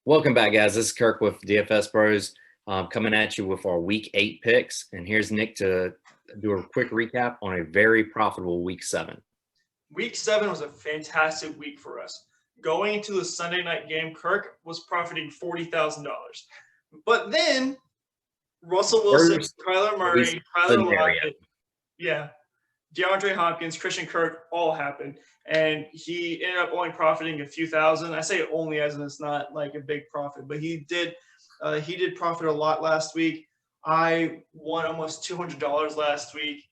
Welcome back, guys. This is Kirk with DFS Bros, coming at you with our Week 8 picks. And here's Nick to do a quick recap on a very profitable Week 7. Week 7 was a fantastic week for us. Going into the Sunday night game, Kirk was profiting $40,000. But then Russell Wilson, Kyler Murray, Tyler Lockett, DeAndre Hopkins, Christian Kirk all happened. And he ended up only profiting a few thousand. I say only as in it's not like a big profit, but he did profit a lot last week. I won almost $200 last week.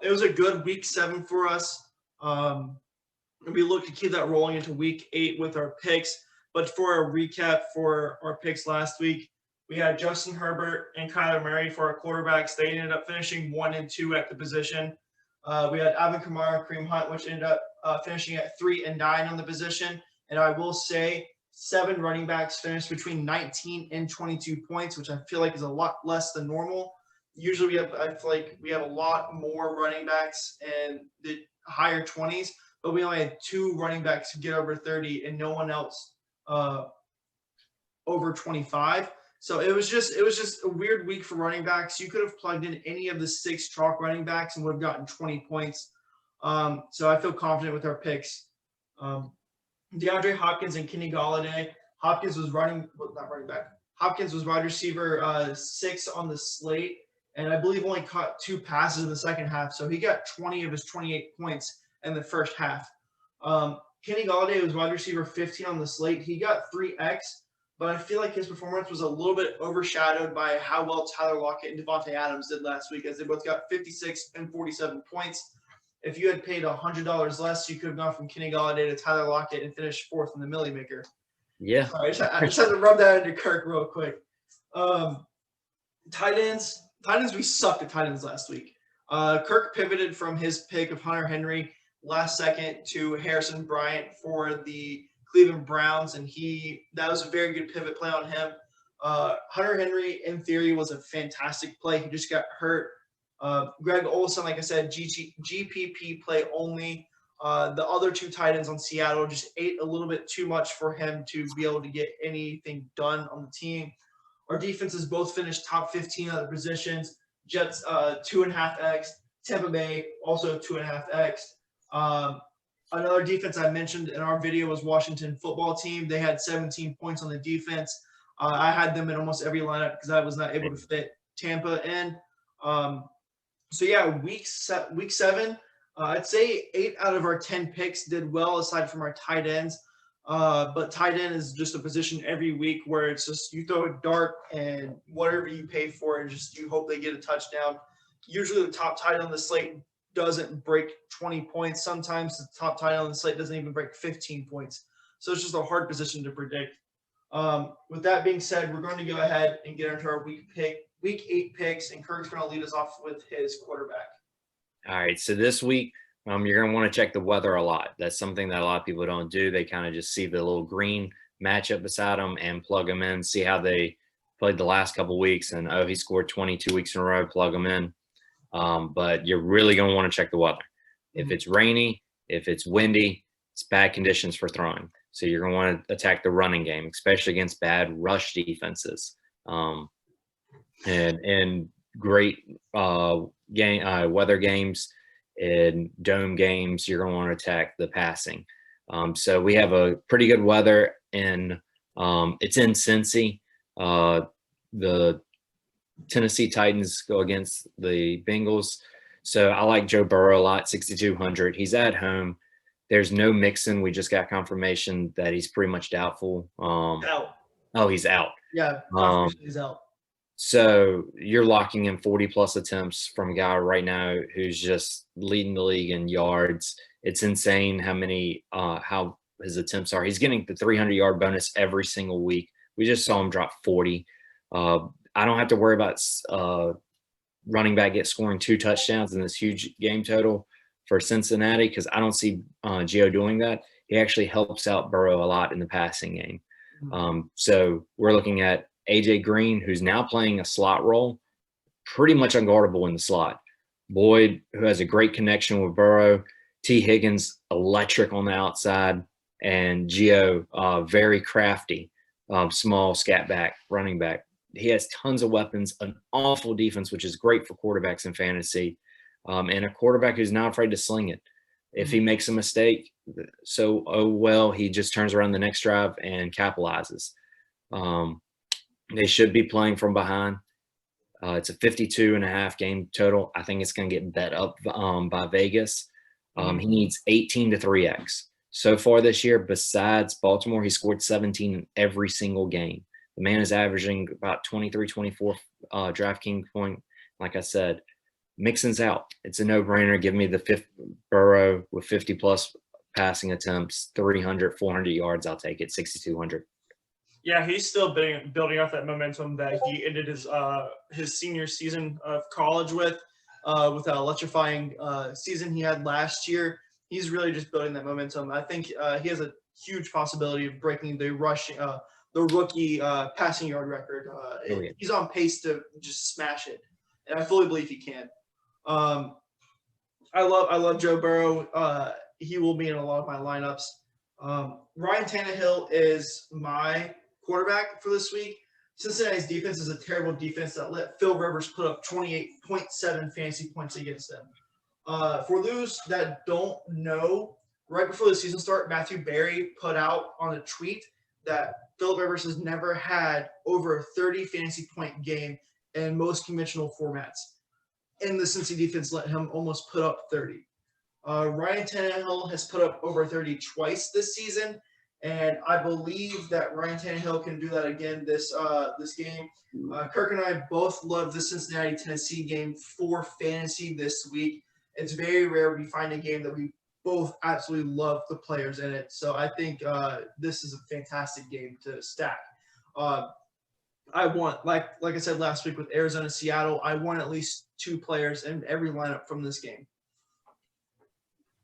It was a good Week 7 for us. We look to keep that rolling into Week 8 with our picks. But for a recap for our picks last week, we had Justin Herbert and Kyler Murray for our quarterbacks. They ended up finishing 1 and 2 at the position. We had Alvin Kamara, Kareem Hunt, which ended up finishing at 3 and 9 on the position. And I will say 7 running backs finished between 19 and 22 points, which I feel like is a lot less than normal. Usually I feel like we have a lot more running backs in the higher 20s, but we only had 2 running backs get over 30 and no one else over 25. So it was just a weird week for running backs. You could have plugged in any of the 6 chalk running backs and would have gotten 20 points. So I feel confident with our picks. DeAndre Hopkins and Kenny Golladay. Hopkins was Hopkins was wide receiver 6 on the slate, and I believe only caught 2 passes in the second half. So he got 20 of his 28 points in the first half. Kenny Golladay was wide receiver 15 on the slate. He got 3x. But I feel like his performance was a little bit overshadowed by how well Tyler Lockett and Devontae Adams did last week, as they both got 56 and 47 points. If you had paid $100 less, you could have gone from Kenny Golladay to Tyler Lockett and finished 4th in the Millie Maker. Yeah. Sorry, I just had to rub that into Kirk real quick. Tight ends, we sucked at tight ends last week. Kirk pivoted from his pick of Hunter Henry last second to Harrison Bryant for the Cleveland Browns, and that was a very good pivot play on him. Hunter Henry, in theory, was a fantastic play. He just got hurt. Greg Olsen, like I said, GPP play only. The other 2 tight ends on Seattle just ate a little bit too much for him to be able to get anything done on the team. Our defenses both finished top 15 at the positions. Jets 2.5x. Tampa Bay also 2.5x. Another defense I mentioned in our video was Washington football team. They had 17 points on the defense. I had them in almost every lineup because I was not able to fit Tampa in. So yeah, week 7, I'd say 8 out of our 10 picks did well aside from our tight ends. But tight end is just a position every week where it's just you throw a dart and whatever you pay for it, just you hope they get a touchdown. Usually the top tight end on the slate doesn't break 20 points. Sometimes the top tight end on the slate doesn't even break 15 points. So it's just a hard position to predict. With that being said, we're going to go ahead and get into our week 8 picks, and Kirk's going to lead us off with his quarterback. All right. So this week, you're going to want to check the weather a lot. That's something that a lot of people don't do. They kind of just see the little green matchup beside them and plug them in, see how they played the last couple of weeks. And, he scored 22 weeks in a row, plug them in. But you're really going to want to check the weather. If it's rainy, if it's windy, it's bad conditions for throwing. So you're going to want to attack the running game, especially against bad rush defenses. And great weather games and dome games, you're going to want to attack the passing. So we have a pretty good weather in it's in Cincy. The Tennessee Titans go against the Bengals. So I like Joe Burrow a lot, 6,200. He's at home. There's no Mixon. We just got confirmation that he's pretty much doubtful. Out. Oh, he's out. Yeah, he's out. So you're locking in 40-plus attempts from a guy right now who's just leading the league in yards. It's insane how his attempts are. He's getting the 300-yard bonus every single week. We just saw him drop 40. I don't have to worry about running back scoring 2 touchdowns in this huge game total for Cincinnati because I don't see Gio doing that. He actually helps out Burrow a lot in the passing game. So we're looking at A.J. Green, who's now playing a slot role, pretty much unguardable in the slot. Boyd, who has a great connection with Burrow. T. Higgins, electric on the outside. And Gio, very crafty. small scat back, running back. He has tons of weapons, an awful defense, which is great for quarterbacks in fantasy, and a quarterback who's not afraid to sling it. If he makes a mistake, oh well, he just turns around the next drive and capitalizes. They should be playing from behind. It's a 52.5 game total. I think it's going to get bet up by Vegas. He needs 18 to 3x. So far this year, besides Baltimore, he scored 17 in every single game. The man is averaging about 23, 24 DraftKings point. Like I said, Mixon's out. It's a no-brainer. Give me the fifth Burrow with 50-plus passing attempts, 300, 400 yards. I'll take it, 6,200. Yeah, he's still building off that momentum that he ended his senior season of college with that electrifying season he had last year. He's really just building that momentum. I think he has a huge possibility of breaking the rookie passing yard record. He's on pace to just smash it, and I fully believe he can. I love Joe Burrow. He will be in a lot of my lineups. Ryan Tannehill is my quarterback for this week. Cincinnati's defense is a terrible defense that let Phil Rivers put up 28.7 fantasy points against them. For those that don't know, right before the season start, Matthew Berry put out on a tweet that Phil Rivers has never had over a 30 fantasy point game in most conventional formats. And the Cincy defense let him almost put up 30. Ryan Tannehill has put up over 30 twice this season, and I believe that Ryan Tannehill can do that again this game. Kirk and I both love the Cincinnati-Tennessee game for fantasy this week. It's very rare we find a game that we both absolutely love the players in it. So I think this is a fantastic game to stack. I want, like I said last week with Arizona-Seattle, I want at least 2 players in every lineup from this game.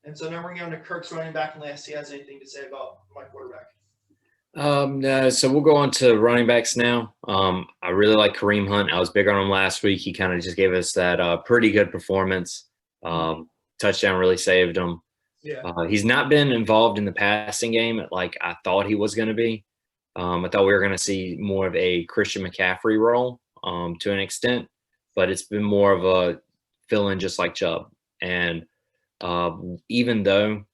And so now we're going to Kirk's running back unless he has anything to say about my quarterback. No, so we'll go on to running backs now. I really like Kareem Hunt. I was big on him last week. He kind of just gave us that pretty good performance. Touchdown really saved him. Yeah. He's not been involved in the passing game like I thought he was going to be. I thought we were going to see more of a Christian McCaffrey role to an extent, but it's been more of a fill-in just like Chubb. And even though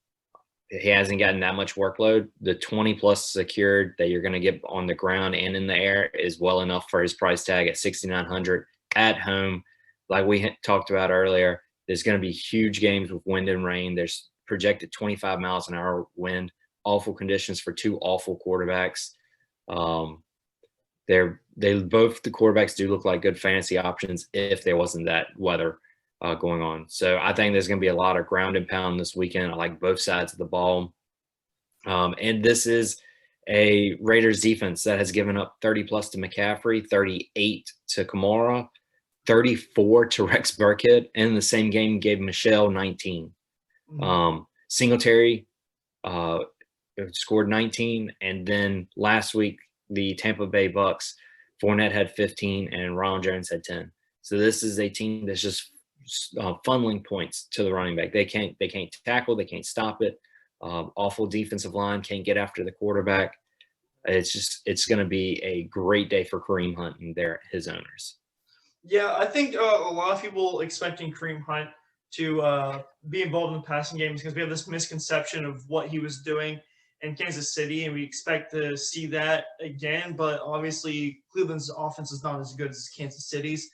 he hasn't gotten that much workload, the 20-plus secured that you're going to get on the ground and in the air is well enough for his price tag at $6,900 at home. Like we talked about earlier, there's going to be huge games with wind and rain. There's projected 25 miles an hour wind, awful conditions for 2 awful quarterbacks. Both the quarterbacks do look like good fantasy options if there wasn't that weather going on. So I think there's going to be a lot of ground and pound this weekend. I like both sides of the ball. And this is a Raiders defense that has given up 30-plus to McCaffrey, 38 to Kamara, 34 to Rex Burkhead, and in the same game gave Michelle 19. Singletary scored 19, and then last week the Tampa Bay Bucks, Fournette had 15 and Ronald Jones had 10. So this is a team that's just funneling points to the running back. They can't tackle, they can't stop it. Awful defensive line, can't get after the quarterback. It's going to be a great day for Kareem Hunt and his owners. Yeah, I think a lot of people expecting Kareem Hunt to be involved in the passing games because we have this misconception of what he was doing in Kansas City, and we expect to see that again. But obviously, Cleveland's offense is not as good as Kansas City's.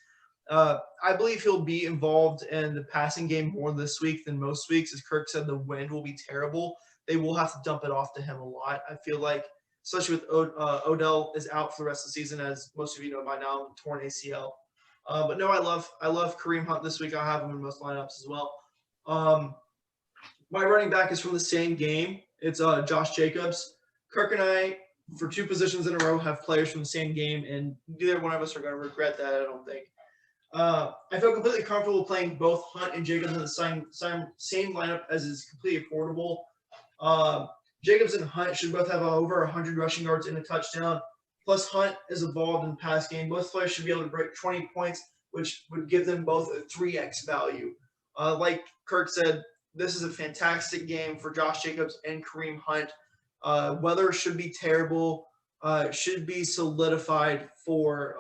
I believe he'll be involved in the passing game more this week than most weeks. As Kirk said, the wind will be terrible. They will have to dump it off to him a lot. I feel like, especially with Odell is out for the rest of the season, as most of you know by now, torn ACL. But no, I love Kareem Hunt this week. I have him in most lineups as well. My running back is from the same game. It's Josh Jacobs. Kirk and I, for 2 positions in a row, have players from the same game, and neither one of us are going to regret that, I don't think. I feel completely comfortable playing both Hunt and Jacobs in the same lineup as is completely affordable. Jacobs and Hunt should both have over 100 rushing yards and a touchdown. Plus, Hunt is involved in the pass game. Both players should be able to break 20 points, which would give them both a 3x value. Like Kirk said, this is a fantastic game for Josh Jacobs and Kareem Hunt. Weather should be terrible. should be solidified for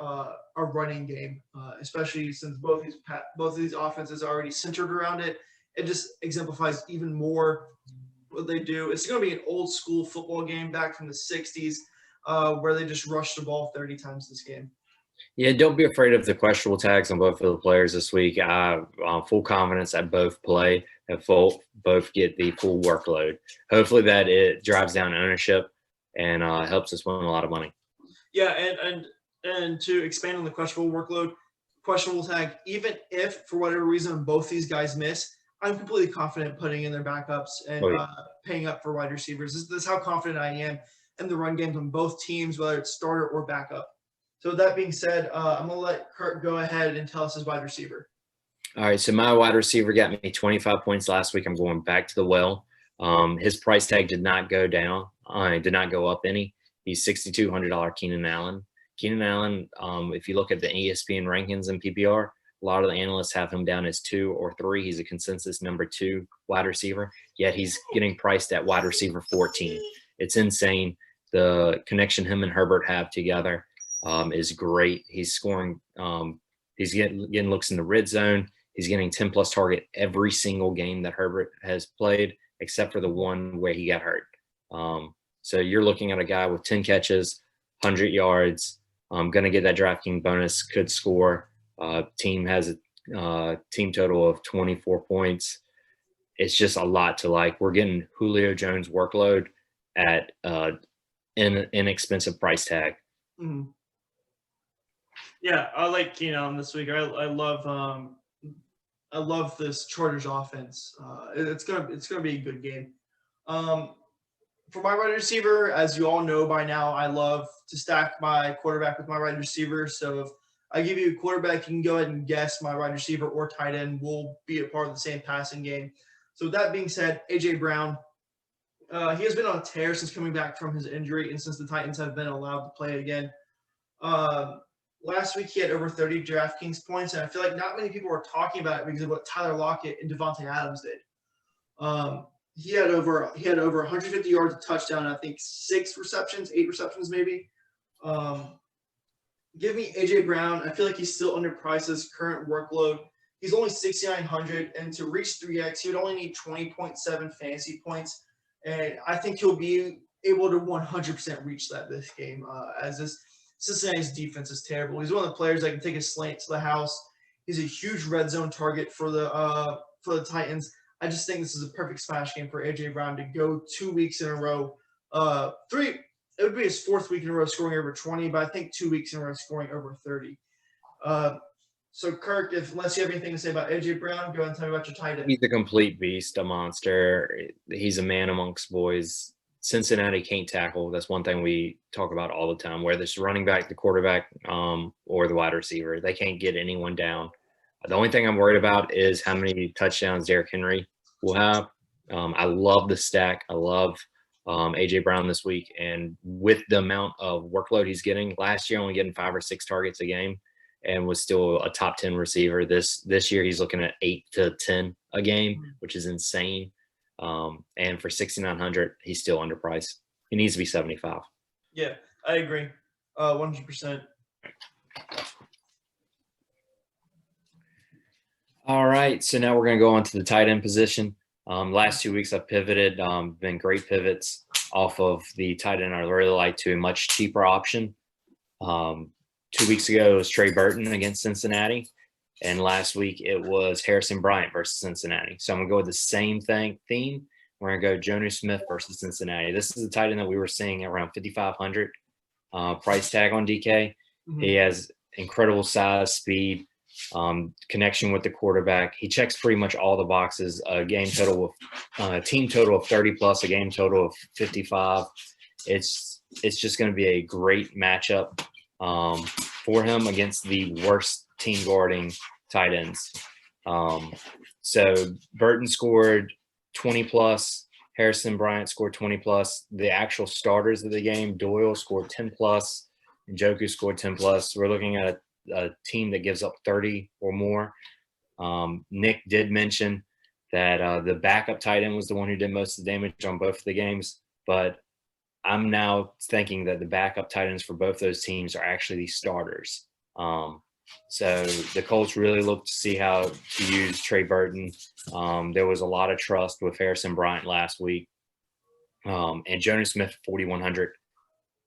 a running game, especially since both of these offenses are already centered around it. It just exemplifies even more what they do. It's going to be an old school football game back from the 60s where they just rush the ball 30 times this game. Yeah, don't be afraid of the questionable tags on both of the players this week. I full confidence that both play and both get the full workload. Hopefully that it drives down ownership and helps us win a lot of money. Yeah, and to expand on the questionable tag, even if for whatever reason both these guys miss, I'm completely confident putting in their backups and paying up for wide receivers. This is how confident I am in the run games on both teams, whether it's starter or backup. So that being said, I'm going to let Kirk go ahead and tell us his wide receiver. All right, so my wide receiver got me 25 points last week. I'm going back to the well. His price tag did not go down. Did not go up any. He's $6,200 Keenan Allen. Keenan Allen, if you look at the ESPN rankings in PPR, a lot of the analysts have him down as 2 or 3. He's a consensus number 2 wide receiver, yet he's getting priced at wide receiver 14. It's insane. The connection him and Herbert have together is great. He's scoring. He's getting looks in the red zone. He's getting 10-plus target every single game that Herbert has played, except for the one where he got hurt. So you're looking at a guy with 10 catches, 100 yards, going to get that DraftKings bonus, could score. Team has a team total of 24 points. It's just a lot to like. We're getting Julio Jones workload at an inexpensive price tag. Mm-hmm. Yeah, I like Keenan Allen this week. I love this Chargers offense. It's gonna be a good game. For my wide receiver, as you all know by now, I love to stack my quarterback with my wide receiver. So if I give you a quarterback, you can go ahead and guess my wide receiver or tight end will be a part of the same passing game. So with that being said, A.J. Brown, he has been on a tear since coming back from his injury and since the Titans have been allowed to play again. Last week he had over 30 DraftKings points, and I feel like not many people were talking about it because of what Tyler Lockett and Devontae Adams did. He had over 150 yards, a touchdown, I think 8 receptions maybe. Give me A.J. Brown. I feel like he's still underpriced his current workload. He's only 6,900, and to reach 3x, he would only need 20.7 fantasy points, and I think he'll be able to 100% reach that this game, as this Cincinnati's defense is terrible. He's one of the players that can take a slant to the house. He's a huge red zone target for the Titans. I just think this is a perfect smash game for A.J. Brown to go 2 weeks in a row. It would be his 4th week in a row scoring over 20, but I think 2 weeks in a row scoring over 30. So, Kirk, unless you have anything to say about A.J. Brown, go ahead and tell me about your tight end. He's a complete beast, a monster. He's a man amongst boys. Cincinnati can't tackle. That's one thing we talk about all the time, whether it's running back, the quarterback, or the wide receiver. They can't get anyone down. The only thing I'm worried about is how many touchdowns Derrick Henry will have. I love the stack. I love A.J. Brown this week. And with the amount of workload he's getting, last year only getting 5 or 6 targets a game and was still a top 10 receiver. This year he's looking at 8 to 10 a game, which is insane. And for 6,900, he's still underpriced. He needs to be 75. Yeah, I agree. 100%. All right, so now we're going to go on to the tight end position. Last 2 weeks I've pivoted, been great pivots off of the tight end I really like to a much cheaper option. 2 weeks ago it was Trey Burton against Cincinnati, and last week it was Harrison Bryant versus Cincinnati. So I'm going to go with the same theme. We're going to go Jonnu Smith versus Cincinnati. This is the tight end that we were seeing around 5,500 price tag on DK. Mm-hmm. He has incredible size, speed, connection with the quarterback. He checks pretty much all the boxes. A team total of 30 plus, a game total of 55. It's just going to be a great matchup for him against the worst team guarding tight ends. So Burton scored 20 plus. Harrison Bryant scored 20 plus. The actual starters of the game, Doyle scored 10 plus. And Njoku scored 10 plus. We're looking at a team that gives up 30 or more. Nick did mention that the backup tight end was the one who did most of the damage on both of the games, but I'm now thinking that the backup tight ends for both those teams are actually the starters. So the Colts really look to see how to use Trey Burton. There was a lot of trust with Harrison Bryant last week. And Jonas Smith, 4,100.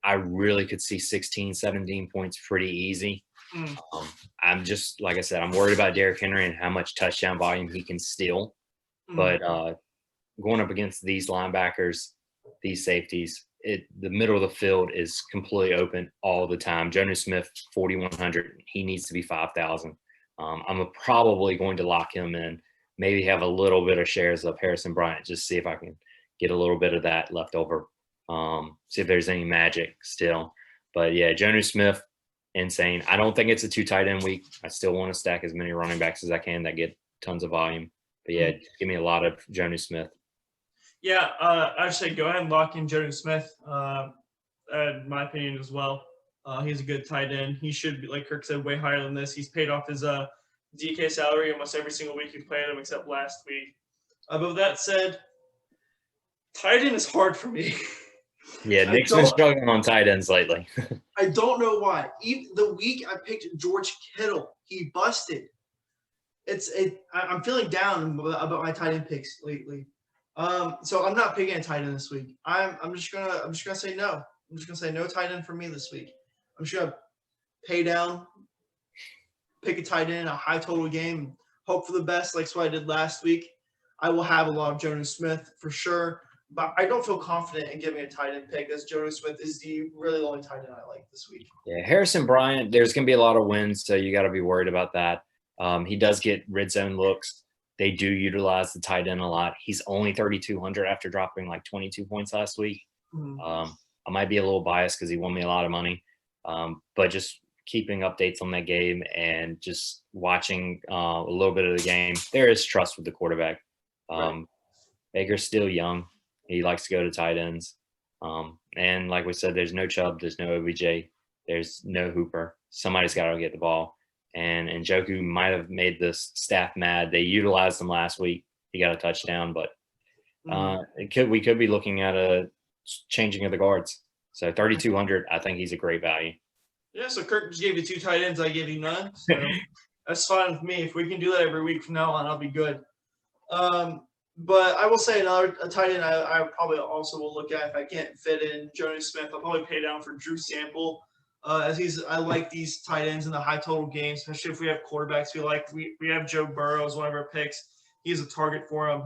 I really could see 16, 17 points pretty easy. Mm. I'm just, like I said, I'm worried about Derrick Henry and how much touchdown volume he can steal. But going up against these linebackers, these safeties, the middle of the field is completely open all the time. Jonas Smith, 4,100. He needs to be 5,000. I'm probably going to lock him in, maybe have a little bit of shares of Harrison Bryant, just see if I can get a little bit of that left over. See if there's any magic still. But yeah, Jonas Smith, insane. I don't think it's a 2 tight end week. I still want to stack as many running backs as I can that get tons of volume. But yeah, give me a lot of Jonas Smith. Yeah, I'd say go ahead and lock in Jonas Smith, in my opinion as well. He's a good tight end. He should be, like Kirk said, way higher than this. He's paid off his DK salary almost every single week he's played him except last week. But with that said, tight end is hard for me. Yeah, Nick's been struggling on tight ends lately. I don't know why. Even the week I picked George Kittle, he busted. I'm feeling down about my tight end picks lately. So I'm not picking a tight end this week. I'm just gonna say no. I'm just gonna say no tight end for me this week. I'm just gonna pay down, pick a tight end, a high total game, hope for the best, like what I did last week. I will have a lot of Jonas Smith for sure, but I don't feel confident in giving a tight end pick as Jonas Smith is the really only tight end I like this week. Yeah, Harrison Bryant, there's going to be a lot of wins, so you got to be worried about that. He does get red zone looks. They do utilize the tight end a lot. He's only 3,200 after dropping like 22 points last week. I might be a little biased because he won me a lot of money, but just keeping updates on that game and just watching a little bit of the game, there is trust with the quarterback. Right. Baker's still young. He likes to go to tight ends. And like we said, there's no Chubb, there's no OBJ, there's no Hooper. Somebody's got to get the ball. And Njoku might have made this staff mad. They utilized him last week. He got a touchdown, but we could be looking at a changing of the guards. So 3,200, I think he's a great value. Yeah, so Kirk just gave you 2 tight ends. I gave you none. So that's fine with me. If we can do that every week from now on, I'll be good. But I will say a tight end I probably also will look at if I can't fit in Jonas Smith. I'll probably pay down for Drew Sample. I like these tight ends in the high total games, especially if we have quarterbacks we like. We have Joe Burrow as one of our picks. He's a target for him.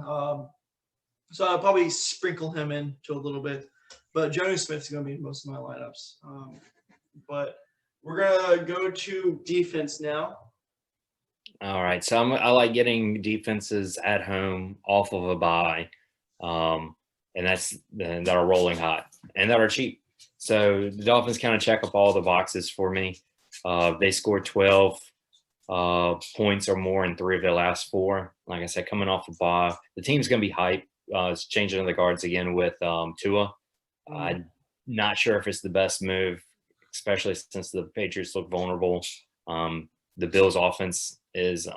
So I'll probably sprinkle him into a little bit. But Jonas Smith's going to be in most of my lineups. But we're going to go to defense now. All right. So I like getting defenses at home off of a bye. And that are rolling hot and that are cheap. So the Dolphins kind of check up all the boxes for me. They scored 12 points or more in 3 of their last 4. Like I said, coming off the bye, the team's going to be hyped. It's changing the guards again with Tua. I'm not sure if it's the best move, especially since the Patriots look vulnerable. The Bills' offense is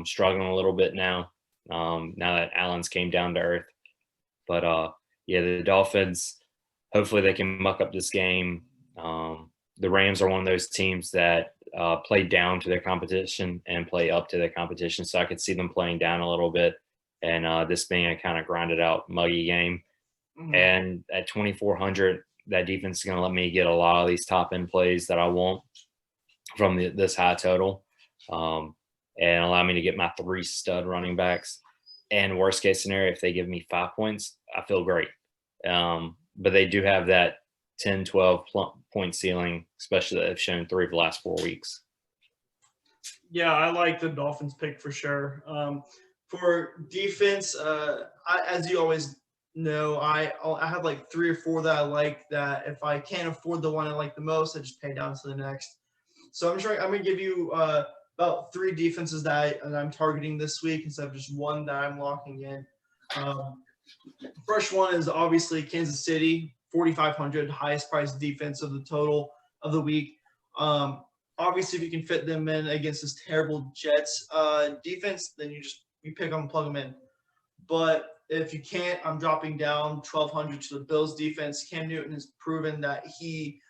struggling a little bit now that Allen's came down to earth. But, yeah, the Dolphins, hopefully they can muck up this game. The Rams are one of those teams that play down to their competition and play up to their competition. So I could see them playing down a little bit and this being a kind of grinded out, muggy game. And at 2,400, that defense is going to let me get a lot of these top end plays that I want from this high total and allow me to get my 3 stud running backs. And worst case scenario, if they give me 5 points, I feel great. But they do have that 10, 12 point ceiling, especially that they've shown 3 of the last 4 weeks. Yeah, I like the Dolphins pick for sure. For defense, as you always know, I have like 3 or 4 that I like that if I can't afford the one I like the most, I just pay down to the next. So I'm going to give you about 3 defenses that I'm targeting this week instead of just one that I'm locking in. First one is obviously Kansas City, 4,500, highest priced defense of the total of the week. Obviously, if you can fit them in against this terrible Jets defense, then you pick them and plug them in. But if you can't, I'm dropping down 1,200 to the Bills defense. Cam Newton has proven that he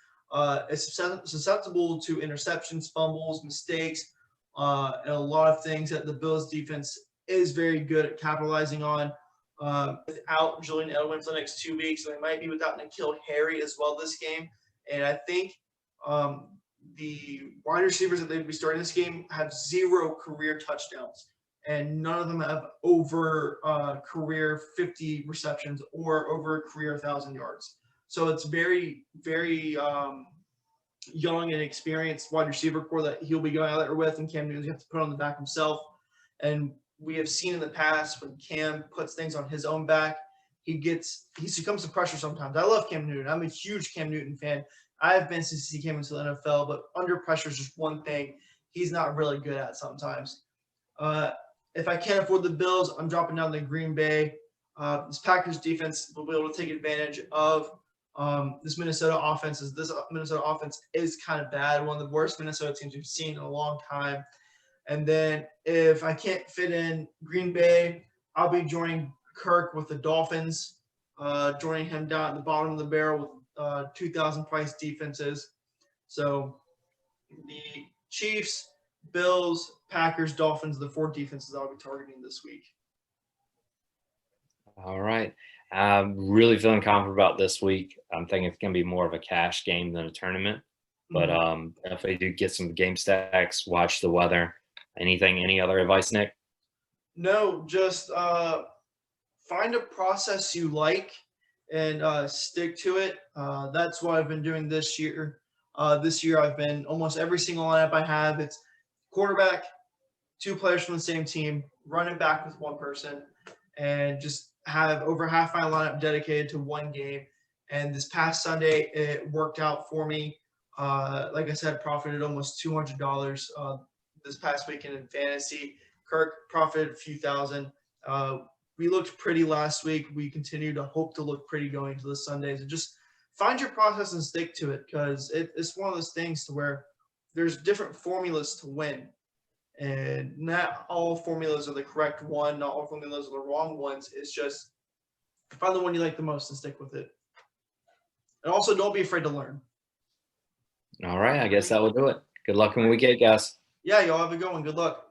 is susceptible to interceptions, fumbles, mistakes, and a lot of things that the Bills defense is very good at capitalizing on. Without Julian Edelman for the next 2 weeks, so they might be without N'Keal Harry as well this game. And I think the wide receivers that they'd be starting this game have 0 career touchdowns, and none of them have over career 50 receptions or over career 1,000 yards. So it's very, very young and experienced wide receiver core that he'll be going out there with, and Cam Newton has to put on the back himself. And we have seen in the past when Cam puts things on his own back, he succumbs to pressure sometimes. I love Cam Newton. I'm a huge Cam Newton fan. I have been since he came into the NFL, but under pressure is just one thing he's not really good at sometimes. If I can't afford the Bills, I'm dropping down to Green Bay. This Packers defense will be able to take advantage of this Minnesota offense. This Minnesota offense is kind of bad, one of the worst Minnesota teams we've seen in a long time. And then if I can't fit in Green Bay, I'll be joining Kirk with the Dolphins, joining him down at the bottom of the barrel with 2,000 price defenses. So the Chiefs, Bills, Packers, Dolphins, the 4 defenses I'll be targeting this week. All right. I'm really feeling confident about this week. I'm thinking it's going to be more of a cash game than a tournament. But if I do get some game stacks, watch the weather. Any other advice, Nick? No, just find a process you like and stick to it. That's what I've been doing this year. This year I've been almost every single lineup I have. It's quarterback, 2 players from the same team, running back with 1 person, and just have over half my lineup dedicated to 1 game. And this past Sunday, it worked out for me. Like I said, profited almost $200 this past weekend in fantasy. Kirk profited a few thousand. We looked pretty last week. We continue to hope to look pretty going to the Sundays. And just find your process and stick to it, because it's one of those things to where there's different formulas to win. And not all formulas are the correct one. Not all formulas are the wrong ones. It's just find the one you like the most and stick with it. And also, don't be afraid to learn. All right. I guess that will do it. Good luck in the weekend, guys. Yeah, y'all have a good one. Good luck.